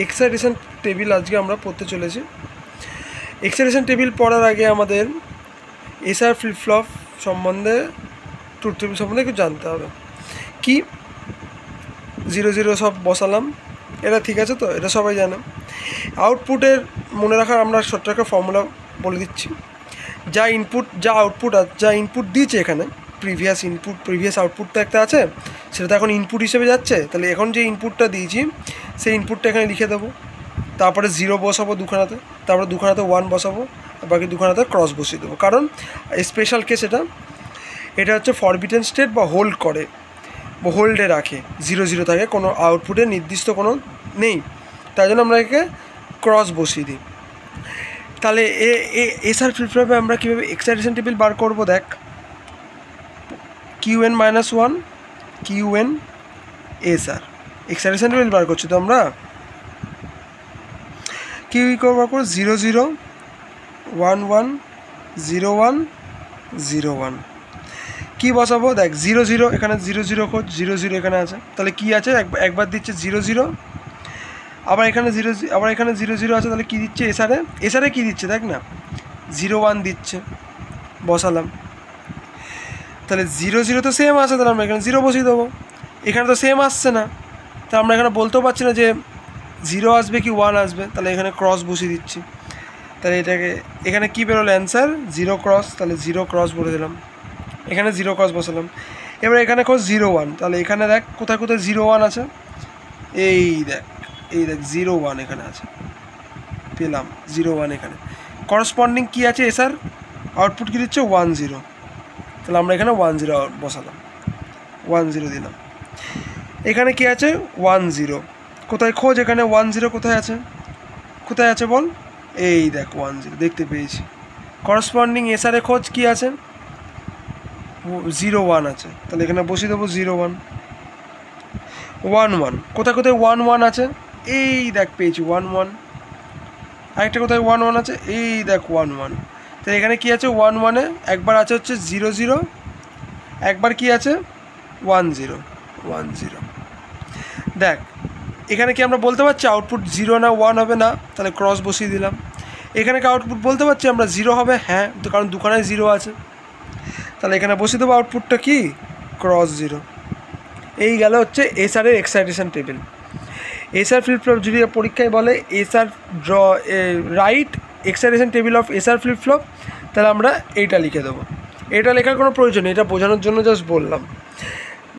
Excitation table আজকে আমরা পড়তে চলেছি। এক্সাইটেশন টেবিল পড়ার আগে আমাদের এসআর ফ্লিপ ফ্লপ সম্বন্ধে, ট্রুথ টেবিল সম্বন্ধে একটু জানতে হবে। কি 0 0 সব বসালাম, এটা ঠিক আছে তো, এটা সবাই জানে। আউটপুটের মনে রাখার আমরা ছোট্ট একটা ফর্মুলা বলে দিচ্ছি। যা ইনপুট দিয়েছে এখানে, প্রিভিয়াস আউটপুট তো একটা আছে, সেটা তো এখন ইনপুট হিসেবে যাচ্ছে। তাহলে এখন যে ইনপুটটা দিয়েছি সেই ইনপুটটা এখানে লিখে দেবো, তারপরে 0 বসাবো দুখানাতে, তারপরে দুখানাতে 1 বসাবো, বাকি দুখানাতে ক্রস বসিয়ে দেবো। কারণ স্পেশাল কেস এটা হচ্ছে ফরবিডেন স্টেট বা হোল্ডে রাখে, 0 0 থাকে, কোনো আউটপুটে নির্দিষ্ট কোনো নেই, তাই জন্য আমরা একে ক্রস বসিয়ে দিই। তাহলে এসআর ফ্লিপ ফ্লপে আমরা কীভাবে এক্সাইটেশন টেবিল বার করবো দেখ। Qn-1 Qn SR excitation table বার করছি তো আমরা। কি বার করবো 0 0 1 1 0 1 0 1। কী বসাবো দেখ, 0 0 এখানে 0 0 খোঁজ, 0 0 এখানে আছে, তাহলে কি আছে একবার দিচ্ছে 0 0, আবার এখানে 0 আবার এখানে 0 0 আছে, তাহলে কী দিচ্ছে এসআরে কী দিচ্ছে দেখ না, 0 1 দিচ্ছে, বসালাম। তাহলে 0 0 তো সেম আসে, তাহলে আমরা এখানে 0 বসিয়ে দেবো। এখানে তো সেম আসছে না, তাহলে আমরা এখানে বলতেও পারছি না যে 0 আসবে কি 1 আসবে, তাহলে এখানে ক্রস বসিয়ে দিচ্ছি। তাহলে এখানে কী বেরোলো অ্যান্সার 0 ক্রস, তাহলে 0 ক্রস বলে দিলাম, এখানে 0 ক্রস বসালাম। এবার এখানে খোঁজ 0 1, তাহলে এখানে দেখ কোথায় কোথায় 0 1 আছে, এই দেখ 0 1 এখানে আছে, পেলাম 0 1 এখানে। করসপন্ডিং কী আছে এসআর আউটপুট কী দিচ্ছে 1 0, তাহলে আমরা এখানে 1 0 বসালাম, 1 0 দিলাম। এখানে কী আছে 1 0, কোথায় খোঁজ, এখানে 1 0 কোথায় আছে বল, এই দেখ 1 0 দেখতে পেয়েছি। করসপন্ডিং এসআরে খোঁজ কী আছে 0 1 আছে, তাহলে এখানে বসিয়ে দেবো 0 1 1 1, কোথায় কোথায় 1 1 আছে, এই দেখ পেয়েছি 1 1, আরেকটা কোথায় 1 1 আছে, এই দেখ 1 1। তো এখানে কী আছে 1 1-এ একবার আছে হচ্ছে 0 0, একবার কি আছে 1 0 1 0। দেখ এখানে কি আমরা বলতে পারছি আউটপুট 0 না 1 হবে না, তাহলে ক্রস বসিয়ে দিলাম। এখানে কি আউটপুট বলতে পারছি আমরা 0 হবে, হ্যাঁ, তো কারণ দুখানায় 0 আছে, তাহলে এখানে বসিয়ে দেবো আউটপুটটা কি ক্রস 0। এই গেল হচ্ছে এসআরের excitation table. SR flip flop যদি পরীক্ষায় বলে SR write excitation table of SR flip flop, তাহলে আমরা এইটা লিখে দেবো। এটা লেখার কোনো প্রয়োজন নেই, এটা বোঝানোর জন্য জাস্ট বললাম।